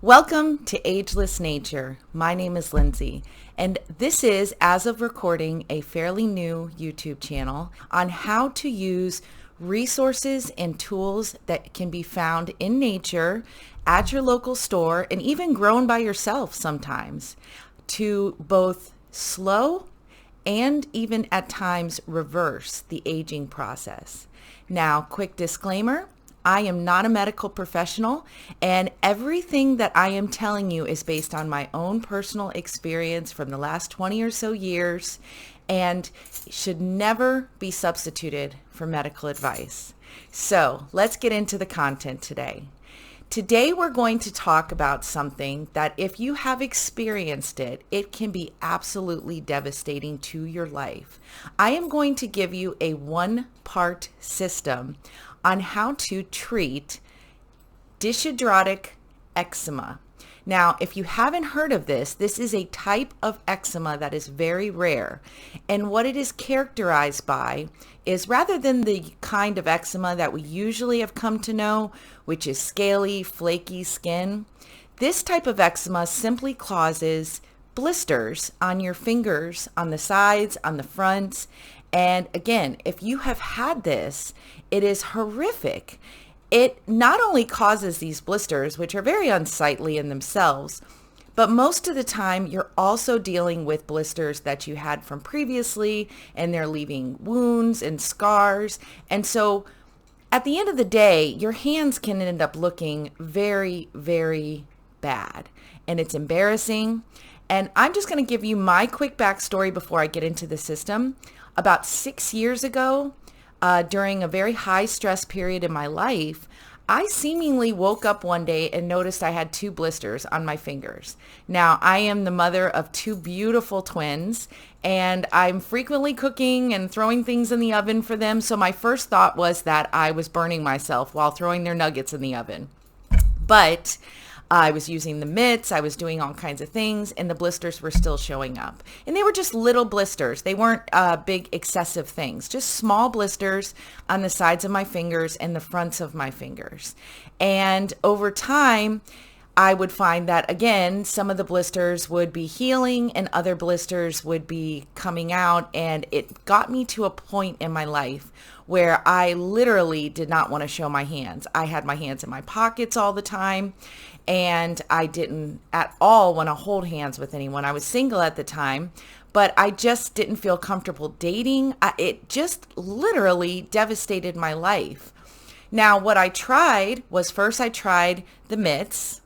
Welcome to Ageless Nature. My name is Lindsay, and this is, as of recording, a fairly new YouTube channel on how to use resources and tools that can be found in nature at your local store and even grown by yourself sometimes to both slow and even at times reverse the aging process. Now, quick disclaimer. I am not a medical professional, and everything that I am telling you is based on my own personal experience from the last 20 or so years and should never be substituted for medical advice. So let's get into the content today. Today we're going to talk about something that if you have experienced it, it can be absolutely devastating to your life. I am going to give you a one-part system on how to treat Dyshidrotic eczema. Now, if you haven't heard of this, this is a type of eczema that is very rare. And what it is characterized by is, rather than the kind of eczema that we usually have come to know, which is scaly, flaky skin, this type of eczema simply causes blisters on your fingers, on the sides, on the fronts. And again, if you have had this, it is horrific. It not only causes these blisters, which are very unsightly in themselves, but most of the time you're also dealing with blisters that you had from previously, and they're leaving wounds and scars. And so at the end of the day, your hands can end up looking very, very bad, and it's embarrassing. And I'm just going to give you my quick backstory before I get into the system. About 6 years ago, during a very high stress period in my life, I seemingly woke up one day and noticed I had 2 blisters on my fingers. Now, I am the mother of 2 beautiful twins, and I'm frequently cooking and throwing things in the oven for them. So my first thought was that I was burning myself while throwing their nuggets in the oven. But I was using the mitts, I was doing all kinds of things, and the blisters were still showing up. And they were just little blisters. They weren't big, excessive things, just small blisters on the sides of my fingers and the fronts of my fingers. And over time, I would find that, again, some of the blisters would be healing and other blisters would be coming out. And it got me to a point in my life where I literally did not want to show my hands. I had my hands in my pockets all the time, and I didn't at all want to hold hands with anyone. I was single at the time, but I just didn't feel comfortable dating. It just literally devastated my life. Now, what I tried was, first I tried the mitts.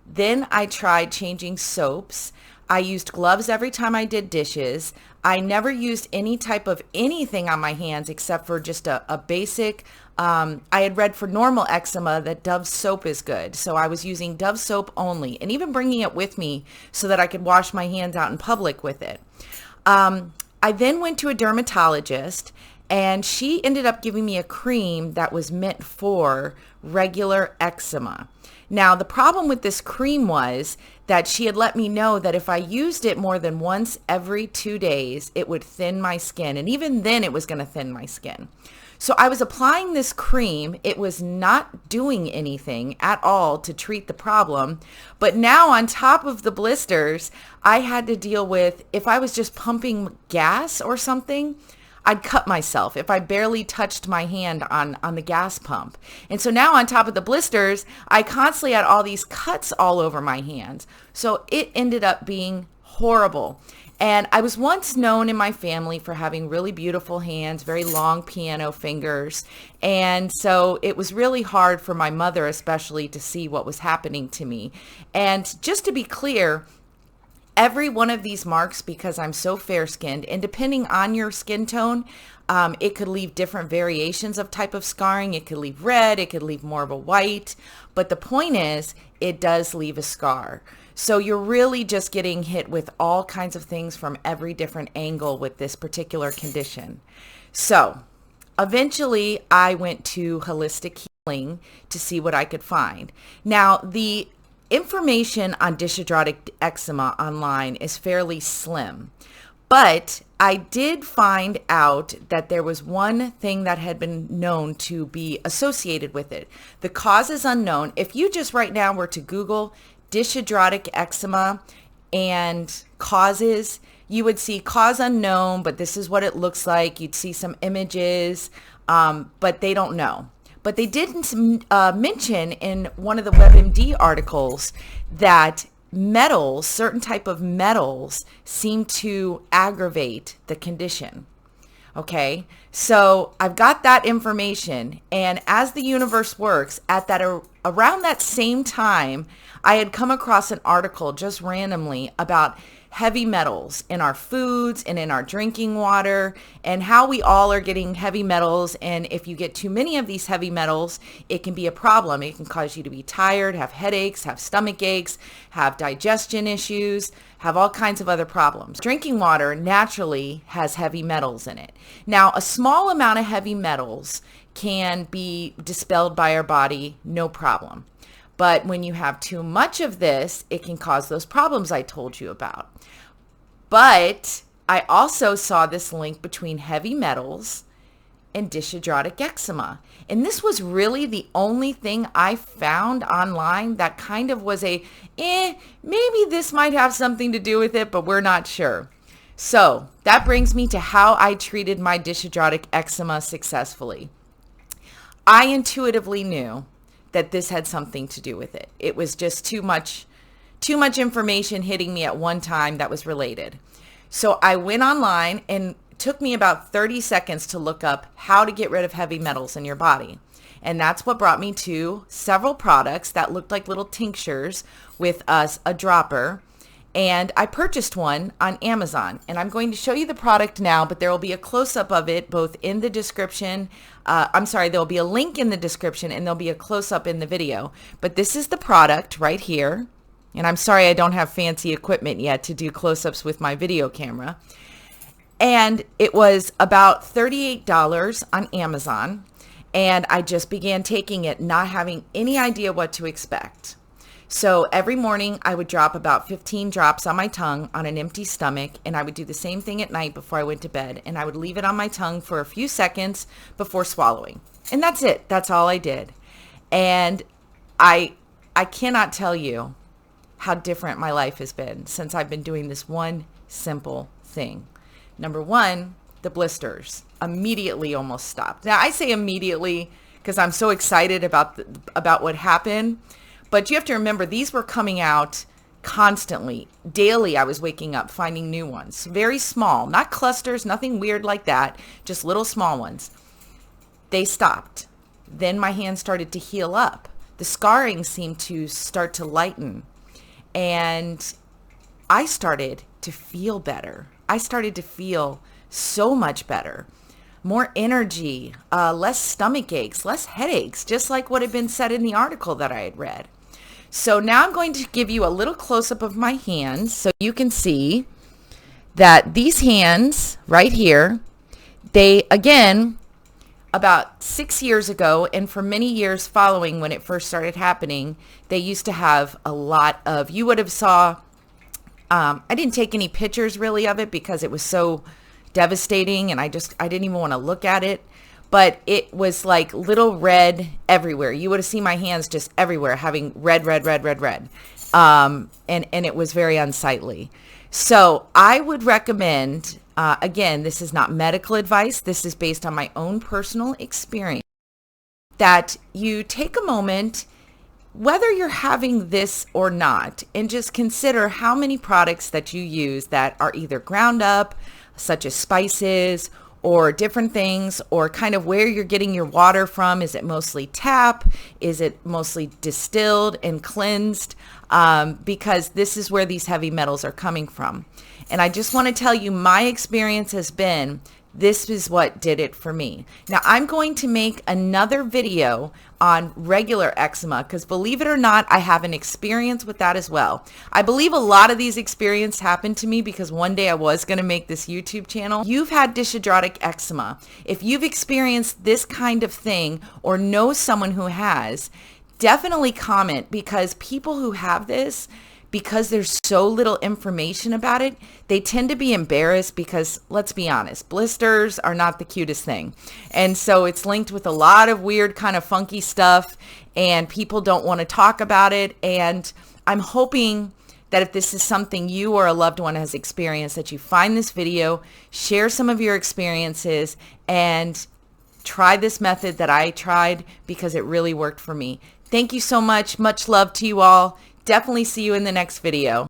Then I tried changing soaps. I used gloves every time I did dishes. I never used any type of anything on my hands except for just a basic, I had read for normal eczema that Dove soap is good. So I was using Dove soap only, and even bringing it with me so that I could wash my hands out in public with it. I then went to a dermatologist, and she ended up giving me a cream that was meant for regular eczema. Now, the problem with this cream was that she had let me know that if I used it more than once every 2 days, it would thin my skin. And even then, it was going to thin my skin. So I was applying this cream. It was not doing anything at all to treat the problem. But now, on top of the blisters, I had to deal with, if I was just pumping gas or something, I'd cut myself if I barely touched my hand on the gas pump. And so now, on top of the blisters, I constantly had all these cuts all over my hands. So it ended up being horrible. And I was once known in my family for having really beautiful hands, very long piano fingers. And so it was really hard for my mother especially to see what was happening to me. And just to be clear, every one of these marks, because I'm so fair-skinned, and depending on your skin tone, it could leave different variations of type of scarring. It could leave red, it could leave more of a white, but the point is, it does leave a scar. So you're really just getting hit with all kinds of things from every different angle with this particular condition. So eventually I went to holistic healing to see what I could find. Now, the information on dyshidrotic eczema online is fairly slim, but I did find out that there was one thing that had been known to be associated with it. The cause is unknown. If you just right now were to Google Dyshidrotic eczema and causes. You would see cause unknown, but this is what it looks like. You'd see some images, but they don't know. But they didn't mention in one of the WebMD articles that metals, certain type of metals, seem to aggravate the condition. Okay, so I've got that information, and as the universe works, at that around that same time, I had come across an article just randomly about heavy metals in our foods and in our drinking water, and how we all are getting heavy metals. And if you get too many of these heavy metals, it can be a problem. It can cause you to be tired, have headaches, have stomach aches, have digestion issues, have all kinds of other problems. Drinking water naturally has heavy metals in it. Now, a small amount of heavy metals can be dispelled by our body, no problem. But when you have too much of this, it can cause those problems I told you about. But I also saw this link between heavy metals and dyshidrotic eczema. And this was really the only thing I found online that kind of was maybe this might have something to do with it, but we're not sure. So that brings me to how I treated my dyshidrotic eczema successfully. I intuitively knew that this had something to do with it. It was just too much information hitting me at one time that was related. So I went online, and it took me about 30 seconds to look up how to get rid of heavy metals in your body. And that's what brought me to several products that looked like little tinctures with a dropper. And I purchased one on Amazon, and I'm going to show you the product now, but there will be a close-up of it both in the description. There'll be a link in the description, and there'll be a close-up in the video. But this is the product right here. And I'm sorry I don't have fancy equipment yet to do close-ups with my video camera. And it was about $38 on Amazon, and I just began taking it, not having any idea what to expect. So every morning I would drop about 15 drops on my tongue on an empty stomach, and I would do the same thing at night before I went to bed, and I would leave it on my tongue for a few seconds before swallowing. And that's it. That's all I did. And I cannot tell you how different my life has been since I've been doing this one simple thing. Number one, the blisters immediately almost stopped. Now I say immediately because I'm so excited about what happened. But you have to remember, these were coming out constantly. Daily, I was waking up, finding new ones. Very small, not clusters, nothing weird like that, just little small ones. They stopped. Then my hands started to heal up. The scarring seemed to start to lighten. And I started to feel better. I started to feel so much better. More energy, less stomach aches, less headaches, just like what had been said in the article that I had read. So now I'm going to give you a little close-up of my hands so you can see that these hands right here, they, again, about 6 years ago, and for many years following when it first started happening, they used to have a lot of, you would have saw, I didn't take any pictures really of it because it was so devastating, and I didn't even want to look at it. But it was like little red everywhere. You would have seen my hands just everywhere having red. And it was very unsightly. So I would recommend, again, this is not medical advice. This is based on my own personal experience, that you take a moment, whether you're having this or not, and just consider how many products that you use that are either ground up, such as spices, or different things, or kind of where you're getting your water from. Is it mostly tap? Is it mostly distilled and cleansed? Because this is where these heavy metals are coming from. And I just want to tell you, my experience has been, this is what did it for me. Now I'm going to make another video on regular eczema because, believe it or not, I have an experience with that as well. I believe a lot of these experiences happened to me because one day I was going to make this YouTube channel. You've had dyshidrotic eczema. If you've experienced this kind of thing or know someone who has, definitely comment, because people who have this, because there's so little information about it, they tend to be embarrassed because, let's be honest, blisters are not the cutest thing. And so it's linked with a lot of weird kind of funky stuff, and people don't want to talk about it. And I'm hoping that if this is something you or a loved one has experienced, that you find this video, share some of your experiences, and try this method that I tried because it really worked for me. Thank you so much. Much love to you all. Definitely see you in the next video.